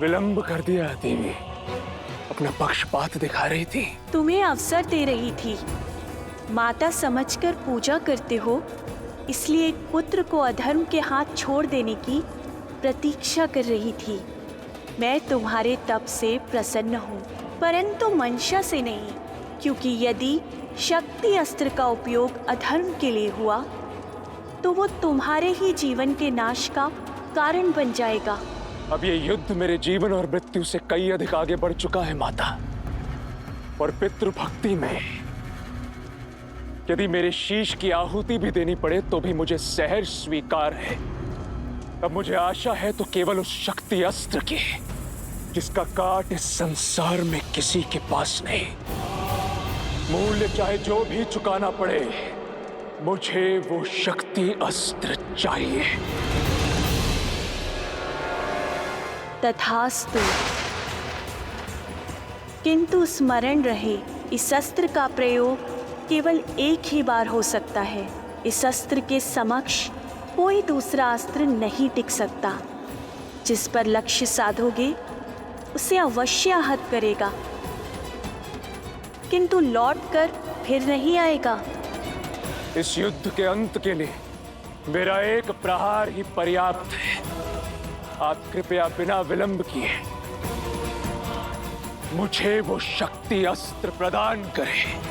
विलंब कर दिया देवी। अपना पक्षपात दिखा रही थी। तुम्हें अवसर दे रही थी। माता समझकर पूजा करते हो, इसलिए एक पुत्र को अधर्म के हाथ छोड़ देने की प्रतीक्षा कर रही थी। मैं तुम्हारे तप से प्रसन्न हूँ, परंतु मंशा से नहीं, क्योंकि यदि शक्ति अस्त्र का उपयोग अधर्म के लिए हुआ तो वो तुम्हारे ही जीवन के नाश का कारण बन जाएगा। अब ये युद्ध मेरे जीवन और मृत्यु से कई अधिक आगे बढ़ चुका है माता। और पितृभक्ति में यदि मेरे शीश की आहुति भी देनी पड़े तो भी मुझे सहर्ष स्वीकार है। अब मुझे आशा है तो केवल उस शक्ति अस्त्र की, जिसका काट इस संसार में किसी के पास नहीं। मूल्य चाहे जो भी चुकाना पड़े, मुझे वो शक्ति अस्त्र चाहिए। तथास्तु। किंतु स्मरण रहे, इस अस्त्र का प्रयोग केवल एक ही बार हो सकता है। इस अस्त्र के समक्ष कोई दूसरा अस्त्र नहीं टिक सकता। जिस पर लक्ष्य साधोगे उसे अवश्य आहत करेगा, किंतु लौटकर फिर नहीं आएगा। इस युद्ध के अंत के लिए मेरा एक प्रहार ही पर्याप्त है। आप कृपया बिना विलंब किए मुझे वो शक्ति अस्त्र प्रदान करें।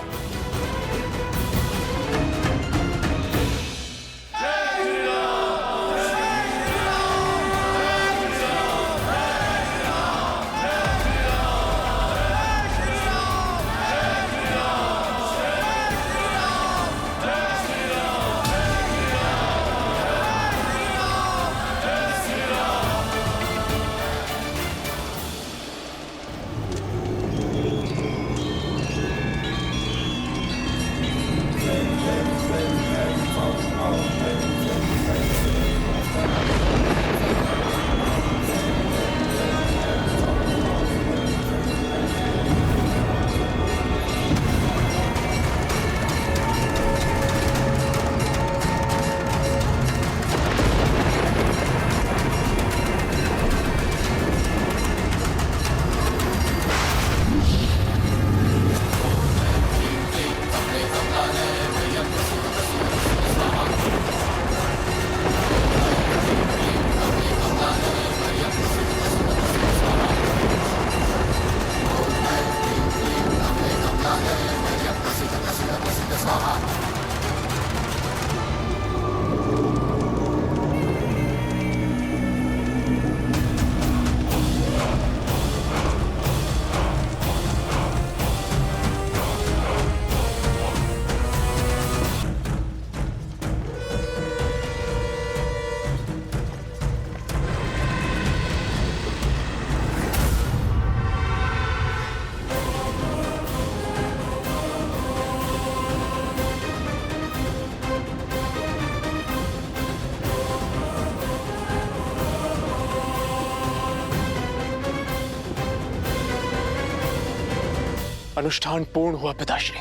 अनुष्ठान पूर्ण हुआ पिताश्री।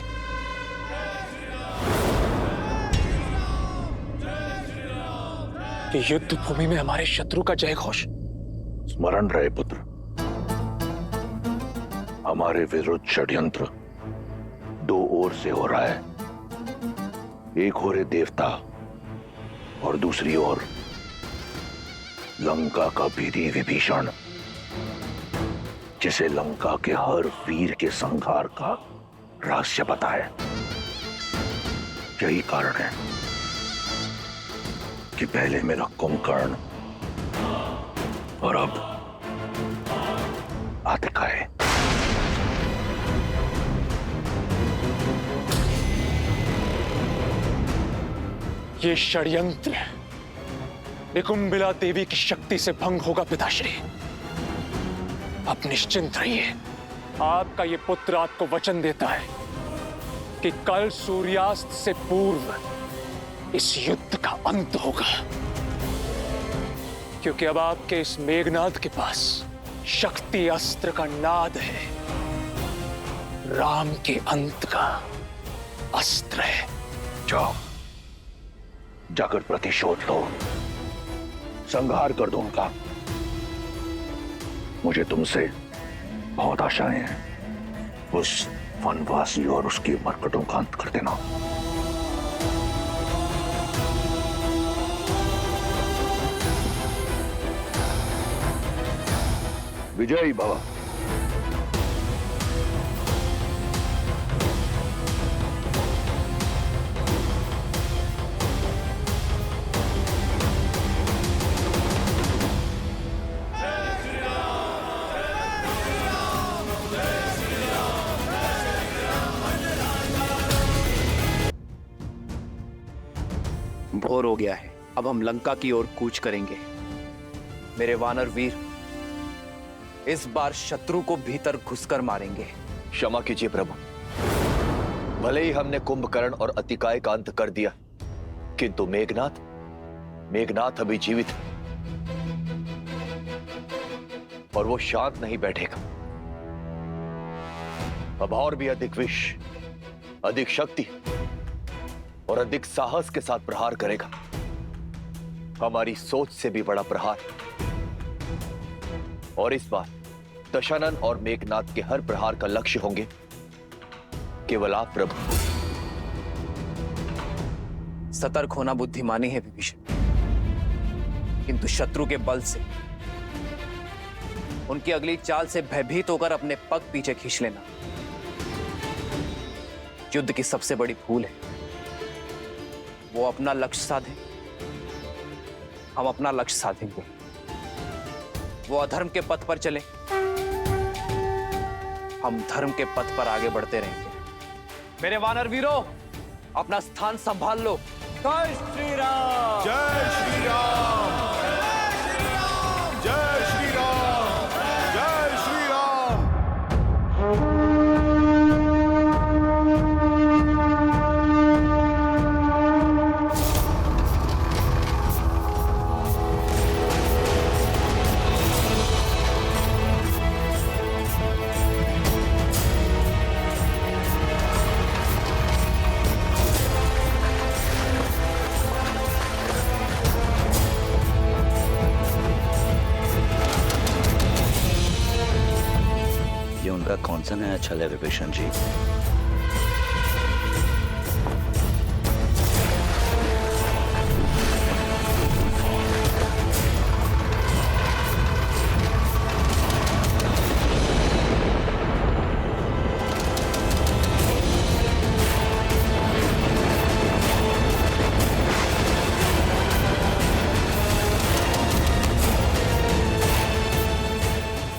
कि युद्ध भूमि में हमारे शत्रु का जय घोष। स्मरण रहे पुत्र, हमारे विरुद्ध षड्यंत्र दो ओर से हो रहा है। एक ओर देवता और दूसरी ओर लंका का भीरी विभीषण, जिसे लंका के हर वीर के संहार का रहस्य पता है। यही कारण है कि पहले मेरा कुंभकर्ण और अब आतिका है। ये षड्यंत्र निकुंबिला देवी की शक्ति से भंग होगा पिताश्री। आप निश्चिंत रहिए। आपका ये पुत्र आपको वचन देता है कि कल सूर्यास्त से पूर्व इस युद्ध का अंत होगा, क्योंकि अब आपके इस मेघनाद के पास शक्ति अस्त्र का नाद है, राम के अंत का अस्त्र है। जाओ, जाकर प्रतिशोध लो, संहार कर दो उनका। मुझे तुमसे बहुत आशाएं हैं। उस वनवासी और उसकी मरकटों का अंत कर देना। विजयी भव। भोर हो गया है, अब हम लंका की ओर कूच करेंगे। मेरे वानर वीर, इस बार शत्रु को भीतर घुसकर मारेंगे। क्षमा कीजिए प्रभु, भले ही हमने कुंभकर्ण और अतिकाय का अंत कर दिया, किंतु मेघनाथ अभी जीवित है और वो शांत नहीं बैठेगा। अब और भी अधिक विष, अधिक शक्ति और अधिक साहस के साथ प्रहार करेगा। हमारी सोच से भी बड़ा प्रहार। और इस बार दशानन और मेघनाथ के हर प्रहार का लक्ष्य होंगे केवल आप प्रभु। सतर्क होना बुद्धिमानी है विभीषण, किंतु शत्रु के बल से, उनकी अगली चाल से भयभीत होकर अपने पग पीछे खींच लेना युद्ध की सबसे बड़ी भूल है। वो अपना लक्ष्य साधे, हम अपना लक्ष्य साधेंगे। वो अधर्म के पथ पर चले, हम धर्म के पथ पर आगे बढ़ते रहेंगे। मेरे वानर वीरों, अपना स्थान संभाल लो। जय श्री राम, जय श्री राम, जय श्री राम, जय श्री राम, जय श्री राम। ये उनका कौन सा नया छल है विभीषण जी?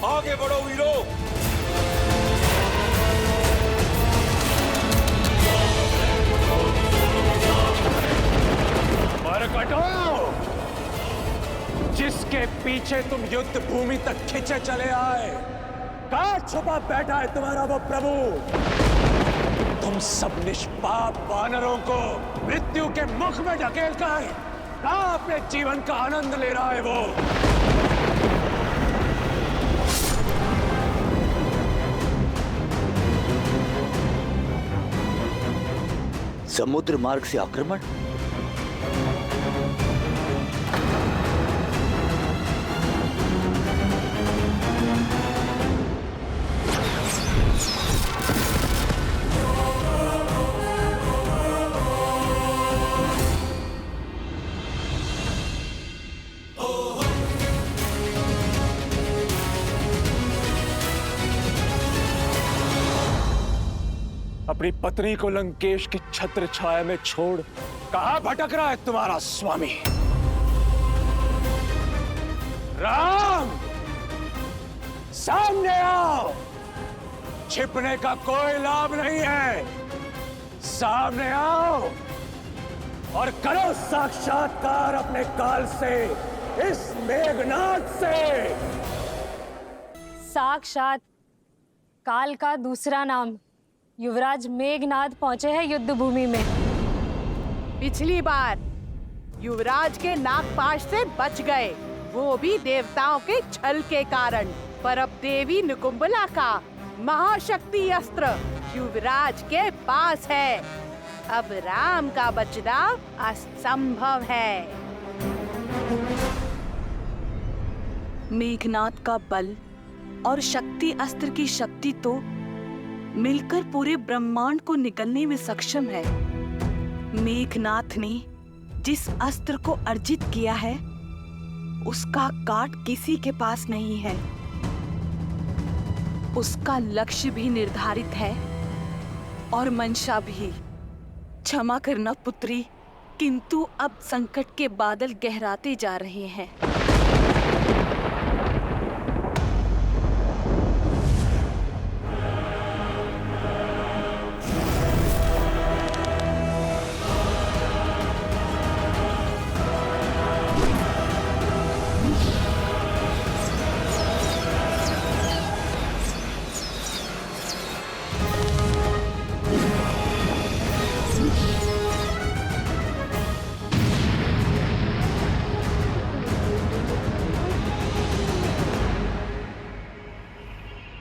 आगे बढ़ो वीरों। जिसके पीछे तुम युद्ध भूमि तक खिंचे चले आए, कहां छुपा बैठा है तुम्हारा वो प्रभु? तुम सब निष्पाप वानरों को मृत्यु के मुख में ढकेलकर कहां अपने जीवन का आनंद ले रहा है वो? समुद्र मार्ग से आक्रमण? अपनी पत्नी को लंकेश की छत्र छाया में छोड़ कहां भटक रहा है तुम्हारा स्वामी? राम, सामने आओ। छिपने का कोई लाभ नहीं है। सामने आओ और करो साक्षात्कार अपने काल से, इस मेघनाथ से। साक्षात काल का दूसरा नाम युवराज मेघनाथ पहुंचे हैं युद्ध भूमि में। पिछली बार युवराज के नागपाश से बच गए, वो भी देवताओं के छल के कारण। पर अब देवी निकुंभला का महाशक्ति अस्त्र युवराज के पास है। अब राम का बचना असंभव है। मेघनाथ का बल और शक्ति अस्त्र की शक्ति तो मिलकर पूरे ब्रह्मांड को निगलने में सक्षम है। मेघनाथ ने जिस अस्त्र को अर्जित किया है उसका काट किसी के पास नहीं है। उसका लक्ष्य भी निर्धारित है और मंशा भी। क्षमा करना पुत्री, किंतु अब संकट के बादल गहराते जा रहे हैं।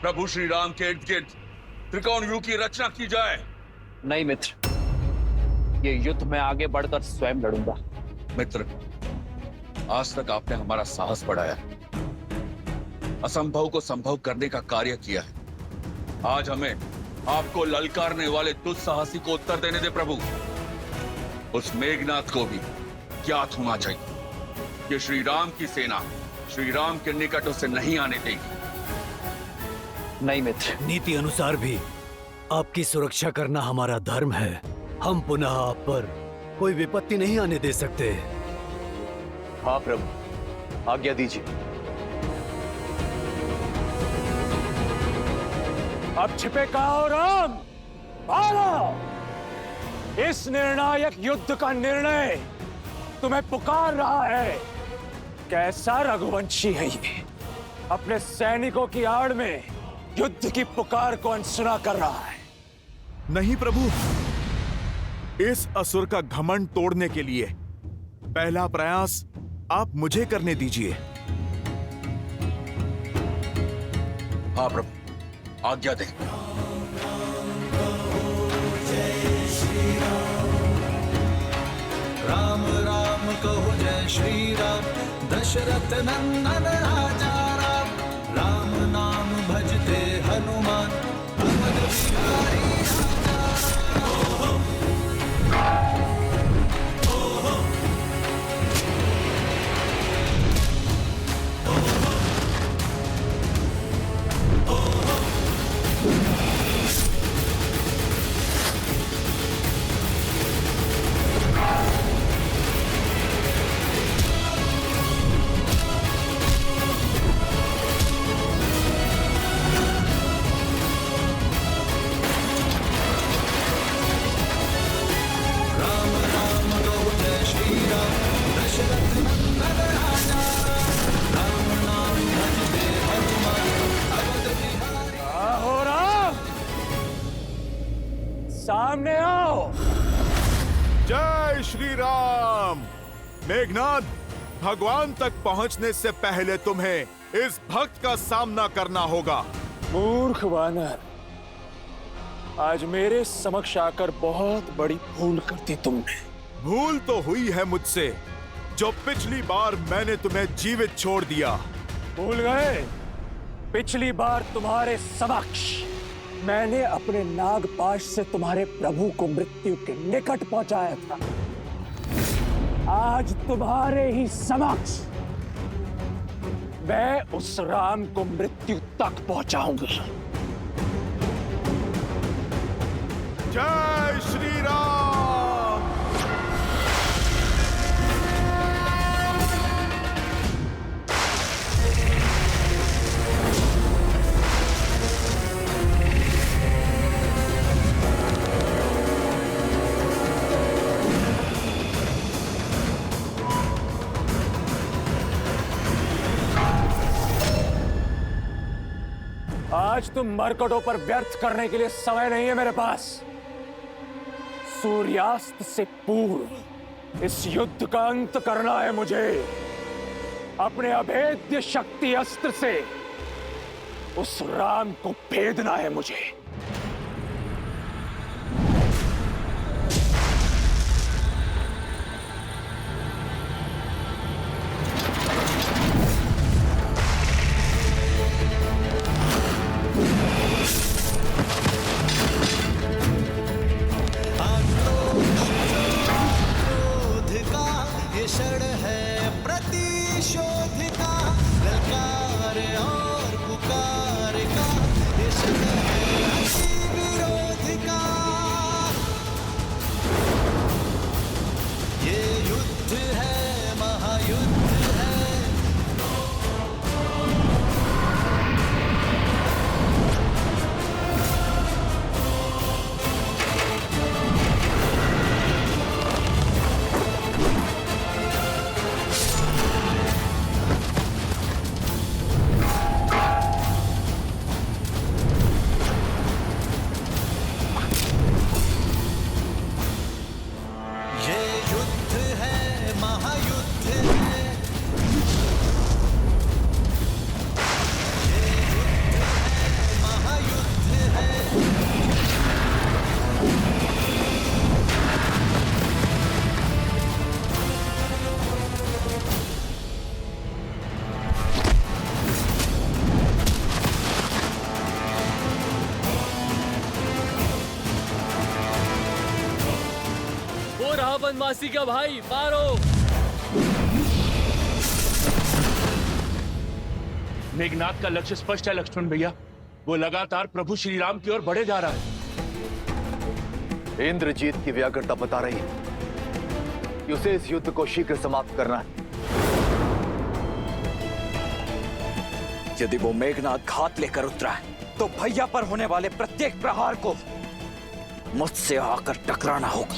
प्रभु श्री राम के इर्द गिर्द त्रिकोण युग की रचना की जाए। नहीं मित्र, ये युद्ध में आगे बढ़कर स्वयं लड़ूंगा। मित्र, आज तक आपने हमारा साहस बढ़ाया, असंभव को संभव करने का कार्य किया है। आज हमें आपको ललकारने वाले दुस्साहसी को उत्तर देने दे प्रभु। उस मेघनाथ को भी ज्ञात होना चाहिए कि श्री राम की सेना श्री राम के निकट उसे नहीं आने देगी। नहीं मित्र, नीति अनुसार भी आपकी सुरक्षा करना हमारा धर्म है। हम पुनः आप पर कोई विपत्ति नहीं आने दे सकते। हाँ प्रभु, आज्ञा दीजिए। अब छिपे कहाँ हो राम? आओ! इस निर्णायक युद्ध का निर्णय तुम्हें पुकार रहा है। कैसा रघुवंशी है ये, अपने सैनिकों की आड़ में युद्ध की पुकार को अनसुना कर रहा है। नहीं प्रभु, इस असुर का घमंड तोड़ने के लिए पहला प्रयास आप मुझे करने दीजिए। हाँ प्रभु, आज्ञा दें। राम राम कहो जय श्री राम, दशरथ नंदन राजा राम। राम नाम भजते हनुमान, अवध बिहारी राजा राम। सामने आओ। जय श्री राम। मेघनाथ, भगवान तक पहुंचने से पहले तुम्हें इस भक्त का सामना करना होगा। मूर्ख वानर, आज मेरे समक्ष आकर बहुत बड़ी भूल कर दी तुमने। भूल तो हुई है मुझसे, जो पिछली बार मैंने तुम्हें जीवित छोड़ दिया। भूल गए? पिछली बार तुम्हारे समक्ष मैंने अपने नागपाश से तुम्हारे प्रभु को मृत्यु के निकट पहुंचाया था। आज तुम्हारे ही समक्ष मैं उस राम को मृत्यु तक पहुंचाऊंगा। जय श्री राम। आज तुम मरकटों पर व्यर्थ करने के लिए समय नहीं है मेरे पास। सूर्यास्त से पूर्व इस युद्ध का अंत करना है मुझे। अपने अभेद्य शक्ति अस्त्र से उस राम को भेदना है मुझे। बनवासी का भाई, मारो। मेघनाथ का लक्ष्य स्पष्ट है लक्ष्मण भैया, वो लगातार प्रभु श्री राम की ओर बढ़े जा रहा है। इंद्रजीत की व्याकुलता बता रही है कि उसे इस युद्ध को शीघ्र समाप्त करना है। यदि वो मेघनाथ घात लेकर उतरा है तो भैया पर होने वाले प्रत्येक प्रहार को मुझसे आकर टकराना होगा।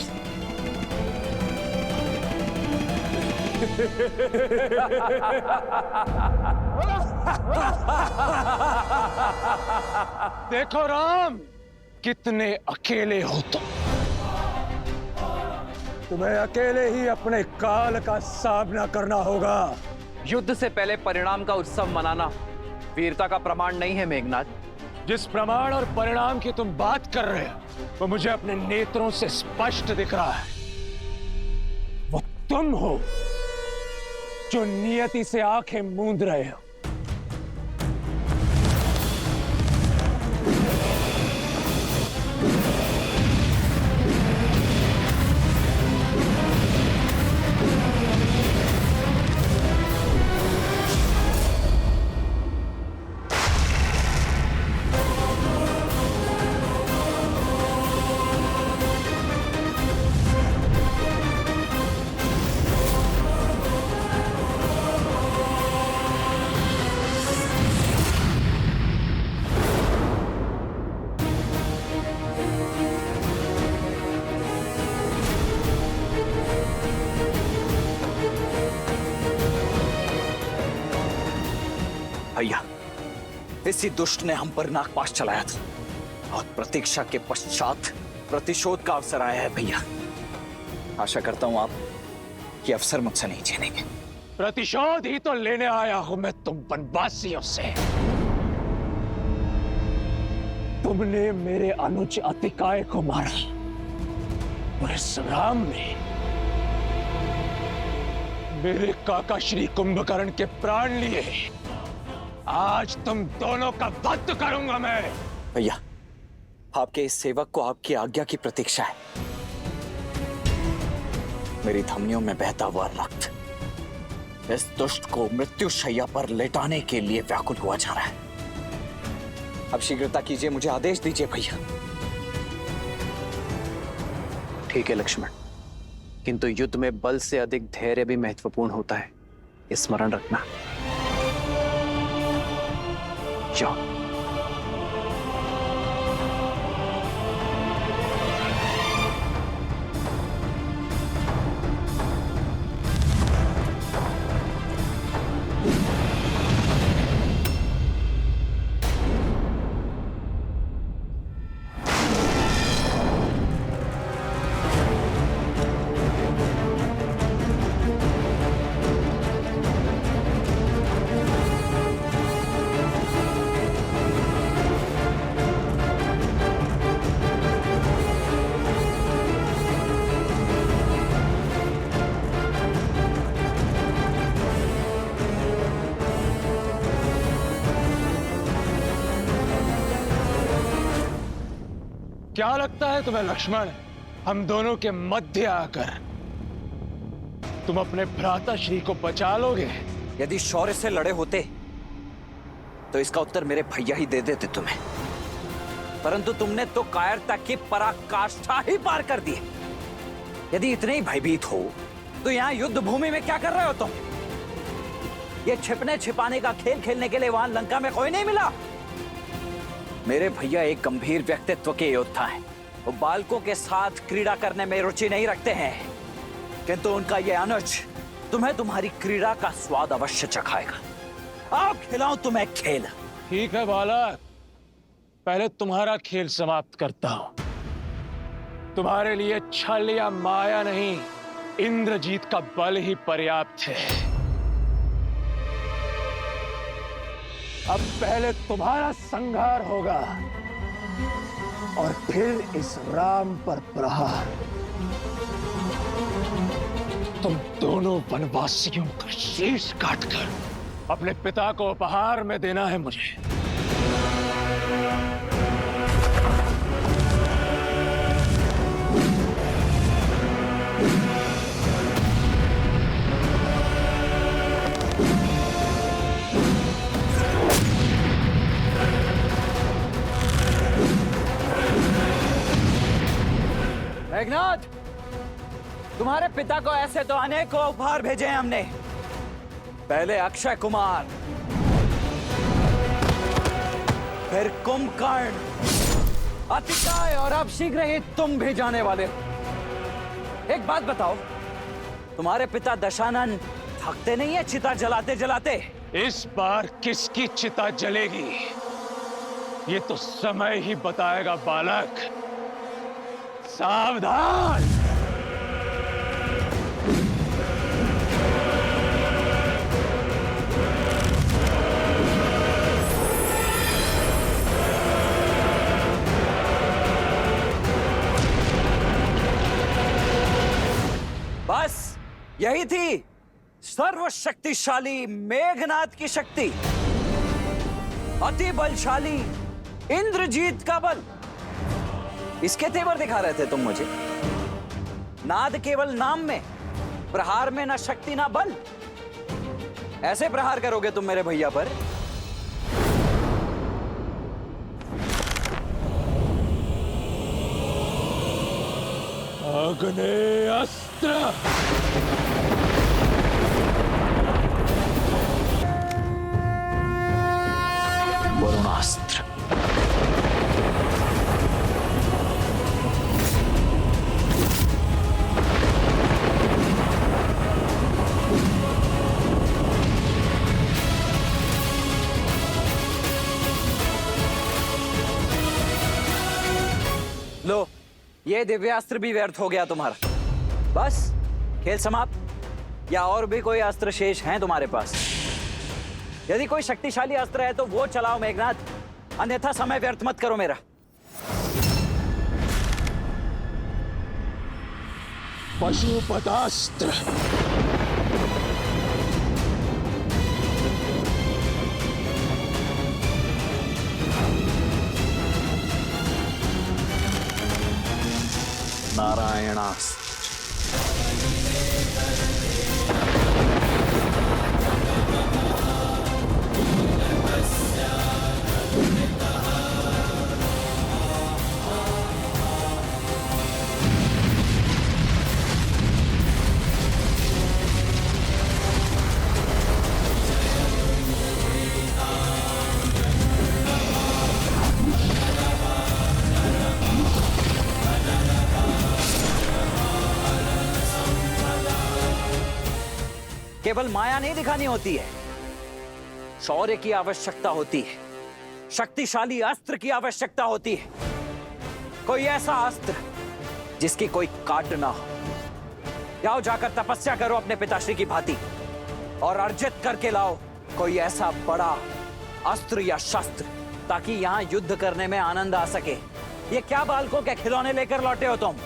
देखो राम, कितने अकेले हो तुम। तुम्हें अकेले ही अपने काल का सामना करना होगा। युद्ध से पहले परिणाम का उत्सव मनाना वीरता का प्रमाण नहीं है मेघनाथ। जिस प्रमाण और परिणाम की तुम बात कर रहे हो वो मुझे अपने नेत्रों से स्पष्ट दिख रहा है। वो तुम हो जो नियति से आंखें मूंद रहे हो। भैया, इसी दुष्ट ने हम पर नागपाश चलाया था और प्रतीक्षा के पश्चात प्रतिशोध का अवसर आया है भैया। आशा करता हूं आप ये अवसर मुझसे नहीं छीनेंगे। प्रतिशोध ही तो लेने आया हूं मैं तुम वनवासियों से। तुमने मेरे अनुज अतिकाय को मारा और इस राम ने मेरे काका श्री कुंभकर्ण के प्राण लिए। आज तुम दोनों का वध करूंगा मैं। भैया, आपके इस सेवक को आपकी आज्ञा की प्रतीक्षा है। मेरी धमनियों में बहता हुआ रक्त इस दुष्ट को मृत्यु शैया पर लेटाने के लिए व्याकुल हुआ जा रहा है। अब शीघ्रता कीजिए, मुझे आदेश दीजिए भैया। ठीक है लक्ष्मण, किंतु युद्ध में बल से अधिक धैर्य भी महत्वपूर्ण होता है, स्मरण रखना। जाओ। क्या लगता है तुम्हें लक्ष्मण, हम दोनों के मध्य आकर तुम अपने भ्राता श्री को बचा लोगे? यदि शौर्य से लड़े होते तो इसका उत्तर मेरे भैया ही दे देते तुम्हें, परंतु तुमने तो कायरता की पराकाष्ठा ही पार कर दी। यदि इतने ही भयभीत हो तो यहाँ युद्ध भूमि में क्या कर रहे हो तुम? ये छिपने छिपाने का खेल खेलने के लिए वहां लंका में कोई नहीं मिला। मेरे भैया एक गंभीर व्यक्तित्व के योद्धा हैं। वो बालकों के साथ क्रीड़ा करने में रुचि नहीं रखते हैं, किंतु उनका ये अनुज तुम्हें तुम्हारी क्रीड़ा का स्वाद अवश्य चखाएगा। आओ खिलाऊं तुम्हें खेल। ठीक है बालक, पहले तुम्हारा खेल समाप्त करता हूं। तुम्हारे लिए छल या माया नहीं, इंद्रजीत का बल ही पर्याप्त है। अब पहले तुम्हारा संहार होगा और फिर इस राम पर प्रहार। तुम दोनों वनवासियों का शीश काटकर अपने पिता को उपहार में देना है मुझे। मेघनाद, तुम्हारे पिता को ऐसे तो अनेकों उपहार भेजे हैं हमने। पहले अक्षय कुमार, फिर कुंभकर्ण, अतिकाय और अब शीघ्र ही तुम भी जाने वाले हो। एक बात बताओ, तुम्हारे पिता दशानन थकते नहीं है चिता जलाते जलाते? इस बार किसकी चिता जलेगी ये तो समय ही बताएगा बालक। सावधान। बस यही थी सर्वशक्तिशाली मेघनाद की शक्ति, अति बलशाली इंद्रजीत का बल। इसके तेवर दिखा रहे थे तुम मुझे। नाद केवल नाम में, प्रहार में ना शक्ति ना बल। ऐसे प्रहार करोगे तुम मेरे भैया पर? अग्नि अस्त्र। वरुणास्त्र। लो, ये दिव्यास्त्र भी व्यर्थ हो गया तुम्हारा। बस खेल समाप्त। या और भी कोई अस्त्र शेष हैं तुम्हारे पास? यदि कोई शक्तिशाली अस्त्र है तो वो चलाओ मेघनाद, अन्यथा समय व्यर्थ मत करो मेरा। पशुपतास्त्र। नारायणास्त्र। केवल माया नहीं दिखानी होती है, शौर्य की आवश्यकता होती है, शक्तिशाली अस्त्र की आवश्यकता होती है। कोई ऐसा अस्त्र जिसकी कोई काट ना हो। जाओ जाकर तपस्या करो अपने पिताश्री की भांति और अर्जित करके लाओ कोई ऐसा बड़ा अस्त्र या शस्त्र, ताकि यहां युद्ध करने में आनंद आ सके। ये क्या बालकों के खिलौने लेकर लौटे हो तुम?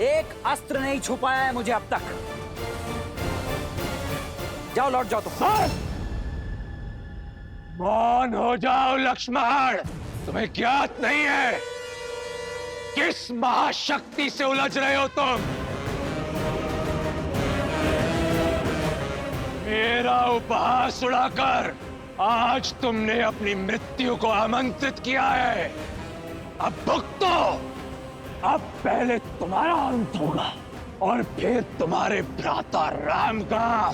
एक अस्त्र नहीं छुपाया है मुझे अब तक। जाओ, लौट जाओ तुम। मौन हो जाओ लक्ष्मण, तुम्हें ज्ञात नहीं है किस महाशक्ति से उलझ रहे हो तुम। मेरा उपहास उड़ाकर आज तुमने अपनी मृत्यु को आमंत्रित किया है। अब भुगतो। अब पहले तुम्हारा अंत होगा और फिर तुम्हारे भ्राता राम का।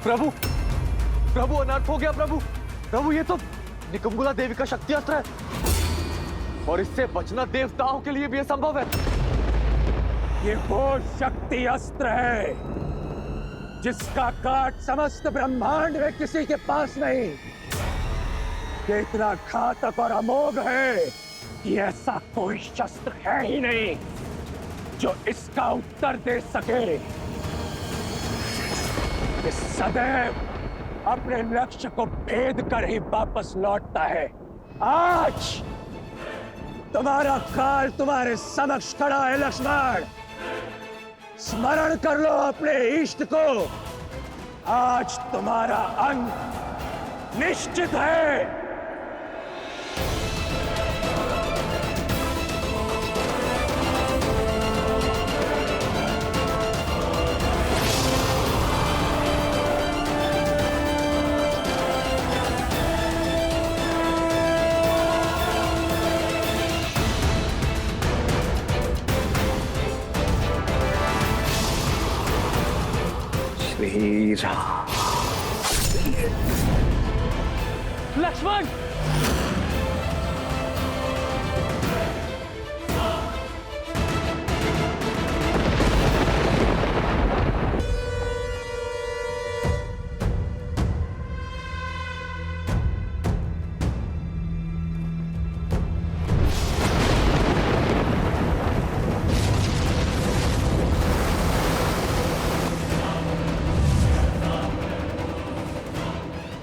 प्रभु, प्रभु अनर्थ हो गया प्रभु। प्रभु ये तो निकुंभला देवी का शक्ति अस्त्र है और इससे बचना देवताओं के लिए भी असंभव है। ये वो शक्ति अस्त्र है जिसका काट समस्त ब्रह्मांड में किसी के पास नहीं। ये इतना घातक और अमोघ है कि ऐसा कोई शस्त्र है ही नहीं जो इसका उत्तर दे सके। कि सदैव अपने लक्ष्य को भेद कर ही वापस लौटता है। आज तुम्हारा काल तुम्हारे समक्ष खड़ा है लक्ष्मण। स्मरण कर लो अपने इष्ट को। आज तुम्हारा अंत निश्चित है। श्री राम। लक्ष्मण,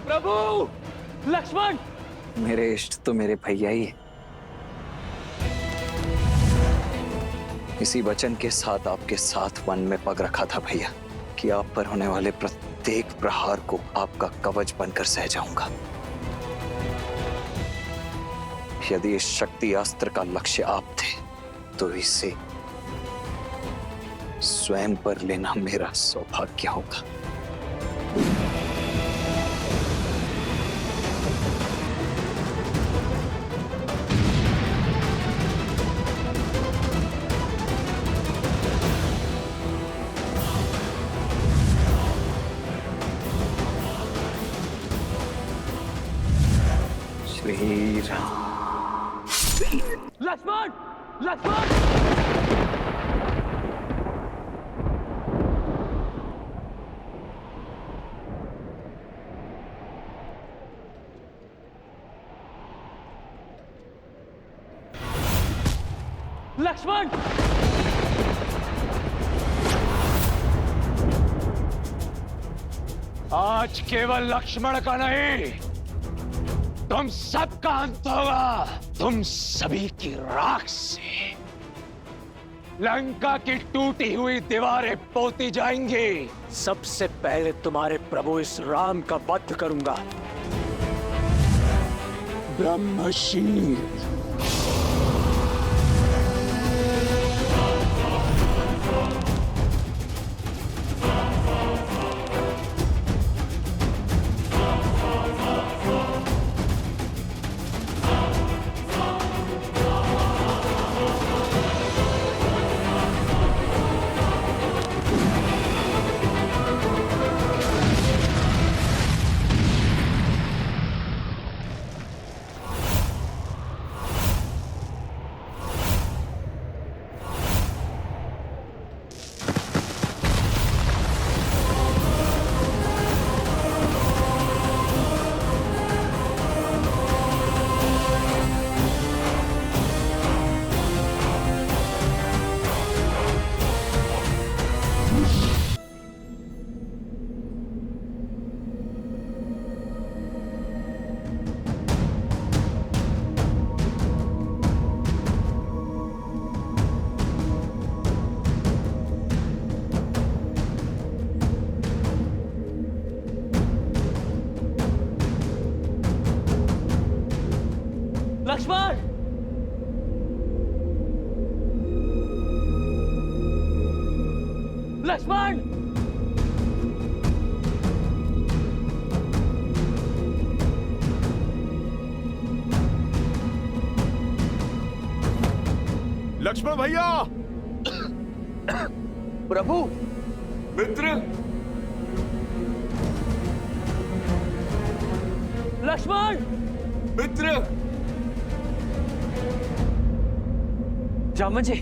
प्रभु, लक्ष्मण। मेरे इष्ट तो मेरे भैया ही है। इसी वचन के साथ आपके साथ वन में पग रखा था भैया कि आप पर होने वाले प्रत्येक प्रहार को आपका कवच बनकर सह जाऊंगा। यदि इस शक्ति अस्त्र का लक्ष्य आप थे तो इसे स्वयं पर लेना मेरा सौभाग्य होगा। श्री राम। लक्ष्मण, लक्ष्मण। लक्ष्मण, आज केवल लक्ष्मण का नहीं, तुम सबका अंत होगा। तुम सभी की राख से लंका की टूटी हुई दीवारें पोती जाएंगी। सबसे पहले तुम्हारे प्रभु इस राम का वध करूंगा। ब्रह्मशील। लक्ष्मण, लक्ष्मण। लक्ष्मण भैया। प्रभु। मित्र। लक्ष्मण, मित्र। जामन जी।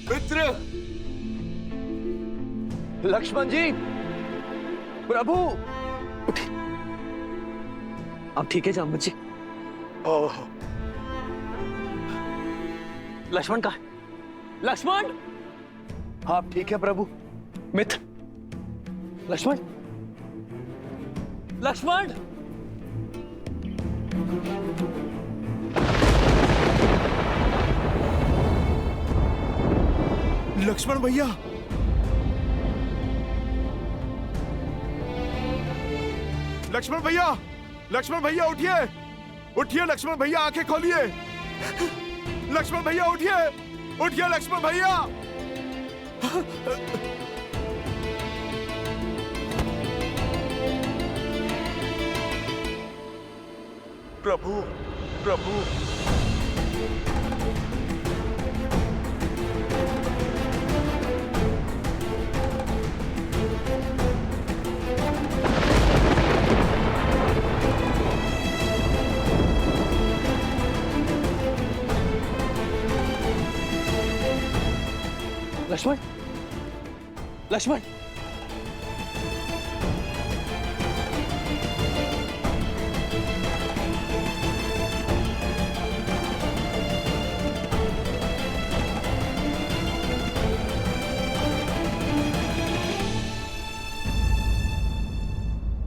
मित्र। लक्ष्मण जी। प्रभु। अब ठीक है जामवंत जी? लक्ष्मण कहाँ है? लक्ष्मण! आप ठीक है प्रभु? मित्र, लक्ष्मण, लक्ष्मण! लक्ष्मण भैया, लक्ष्मण भैया, लक्ष्मण भैया उठिए, उठिए लक्ष्मण भैया, आंखें खोलिए। लक्ष्मण भैया उठिए, उठिए लक्ष्मण भैया। प्रभु, प्रभु, लक्ष्मण, लक्ष्मण!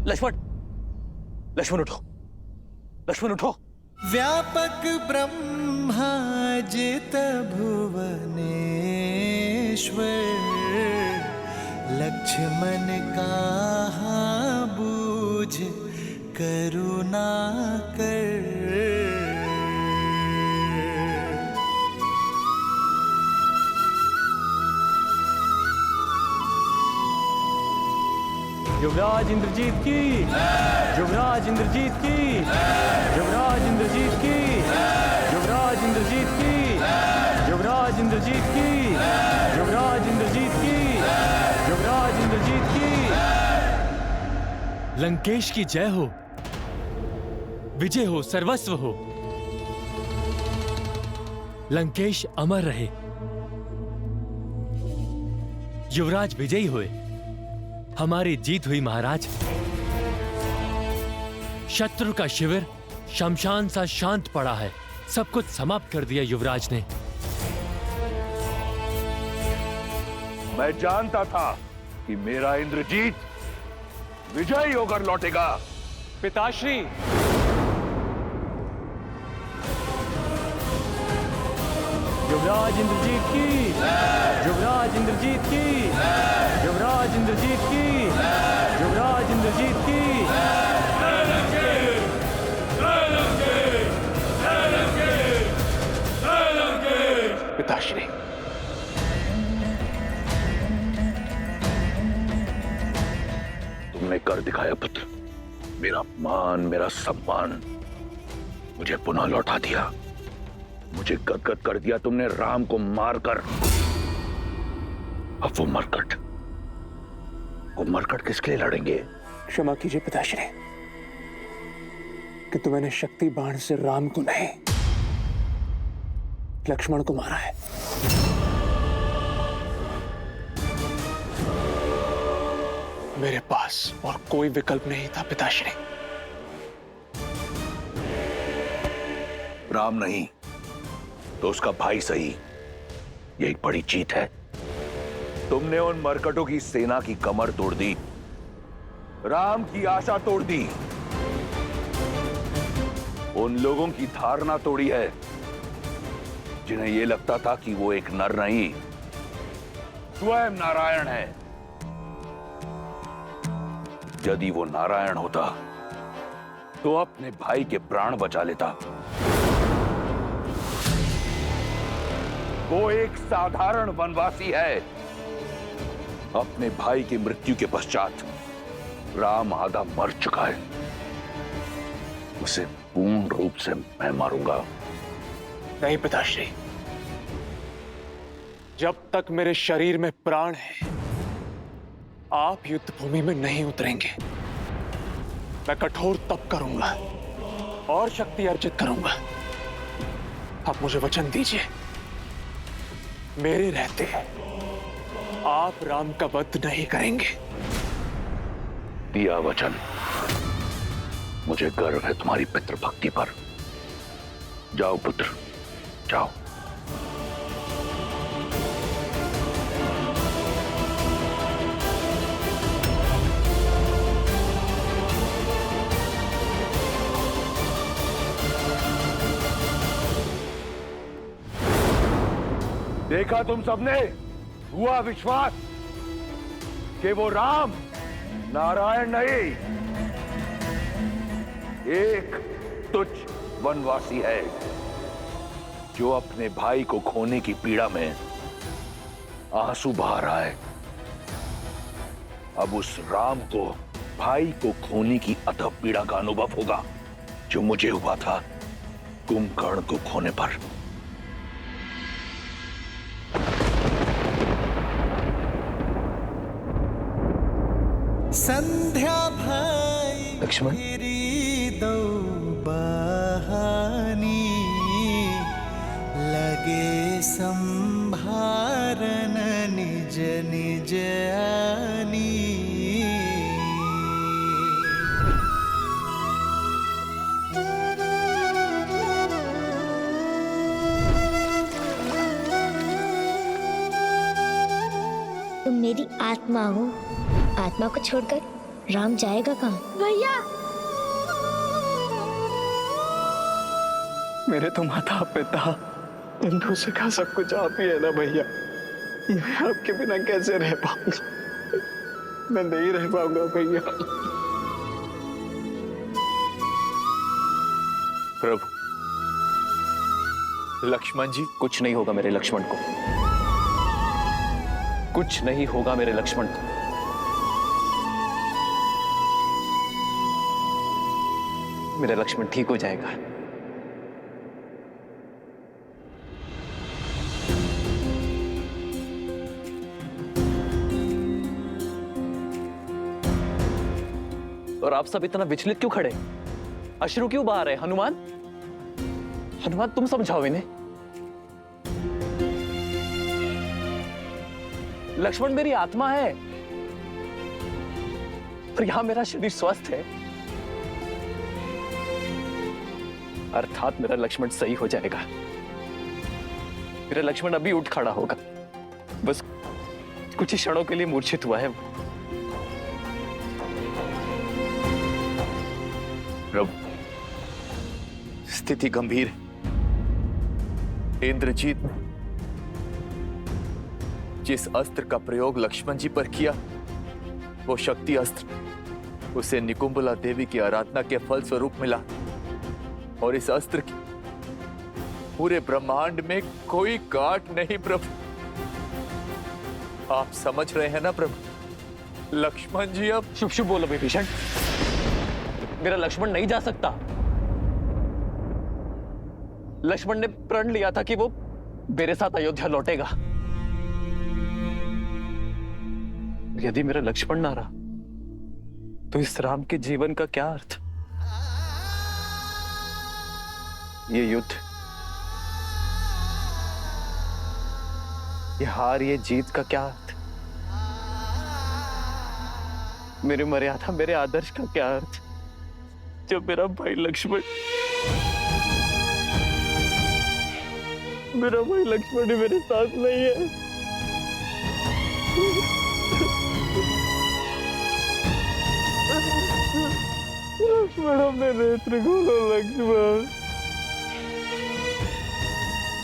लक्ष्मण, लक्ष्मण उठो, लक्ष्मण उठो। व्यापक ब्रह्मा जित भुवनेश्वर, लक्ष्मण कहाँ बूझ करुणा कर। युवराज इंद्रजीत की, युवराज इंद्रजीत की, युवराज इंद्रजीत की, युवराज इंद्रजीत की, युवराज इंद्रजीत की, युवराज इंद्रजीत की, युवराज इंद्रजीत की। लंकेश की जय हो, विजय हो, सर्वस्व हो। लंकेश अमर रहे, युवराज विजयी हुए, हमारी जीत हुई महाराज। शत्रु का शिविर शमशान सा शांत पड़ा है, सब कुछ समाप्त कर दिया युवराज ने। मैं जानता था कि मेरा इंद्रजीत विजयी होकर लौटेगा। पिताश्री, युवराज इंद्रजीत की, युवराज इंद्रजीत की, युवराज इंद्रजीत की, युवराज इंद्रजीत की। पिताश्री, तुमने कर दिखाया पुत्र। मेरा मान, मेरा सम्मान मुझे पुनः लौटा दिया। मुझे गदगद कर दिया तुमने राम को मारकर। अब वो मरकट किसके लिए लड़ेंगे? क्षमा कीजिए पिताश्री कि मैंने शक्ति बाण से राम को नहीं, लक्ष्मण को मारा है। मेरे पास और कोई विकल्प नहीं था पिताश्री। राम नहीं तो उसका भाई सही, यही बड़ी जीत है। तुमने उन मरकटों की सेना की कमर तोड़ दी, राम की आशा तोड़ दी, उन लोगों की धारणा तोड़ी है जिन्हें यह लगता था कि वो एक नर नहीं, स्वयं नारायण है। यदि वो नारायण होता तो अपने भाई के प्राण बचा लेता। वो एक साधारण वनवासी है। अपने भाई की मृत्यु के पश्चात राम आधा मर चुका है, उसे पूर्ण रूप से मैं मारूंगा। नहीं पिताश्री, जब तक मेरे शरीर में प्राण है आप युद्ध भूमि में नहीं उतरेंगे। मैं कठोर तप करूंगा और शक्ति अर्जित करूंगा। आप मुझे वचन दीजिए, मेरे रहते आप राम का वध नहीं करेंगे। दिया वचन। मुझे गर्व है तुम्हारी पितृभक्ति पर। जाओ पुत्र, जाओ। देखा तुम सबने, हुआ विश्वास कि वो राम नारायण नहीं, एक तुच्छ वनवासी है जो अपने भाई को खोने की पीड़ा में आंसू बहा रहा है। अब उस राम को भाई को खोने की अथक पीड़ा का अनुभव होगा जो मुझे हुआ था कुंभकर्ण को खोने पर। संध्या भाई लक्ष्मण, दो बहानी लगे संभारन निज निज आनी। तुम मेरी आत्मा हो, आत्मा को छोड़कर राम जाएगा कहाँ? भैया, मेरे तो माता पिता बंधु सखा सब कुछ आप ही है ना भैया। मैं आपके बिना कैसे रह पाऊंगा? मैं नहीं रह पाऊंगा भैया। प्रभु, लक्ष्मण जी, कुछ नहीं होगा मेरे लक्ष्मण को, कुछ नहीं होगा मेरे लक्ष्मण को। मेरा लक्ष्मण ठीक हो जाएगा। और आप सब इतना विचलित क्यों खड़े? अश्रु क्यों बहा रहे? हनुमान, हनुमान तुम समझाओ इन्हें। लक्ष्मण मेरी आत्मा है और यहां मेरा शरीर स्वस्थ है, अर्थात मेरा लक्ष्मण सही हो जाएगा। मेरा लक्ष्मण अभी उठ खड़ा होगा, बस कुछ ही क्षणों के लिए मूर्छित हुआ है। प्रभु, स्थिति गंभीर है। इंद्रजीत ने जिस अस्त्र का प्रयोग लक्ष्मण जी पर किया, वो शक्ति अस्त्र उसे निकुंभला देवी की आराधना के फल स्वरूप मिला, और इस अस्त्र की पूरे ब्रह्मांड में कोई गांठ नहीं। प्रभु, आप समझ रहे हैं ना प्रभु? लक्ष्मण जी अब शुभ शुभ बोलो विभीषण, मेरा लक्ष्मण नहीं जा सकता। लक्ष्मण ने प्रण लिया था कि वो मेरे साथ अयोध्या लौटेगा। यदि मेरा लक्ष्मण ना रहा तो इस राम के जीवन का क्या अर्थ? ये युद्ध, ये हार, ये जीत का क्या अर्थ? मेरी मर्यादा, मेरे आदर्श का क्या अर्थ जब मेरा भाई लक्ष्मण ही मेरे साथ नहीं है? लक्ष्मण, अपने नेत्र खोलो लक्ष्मण।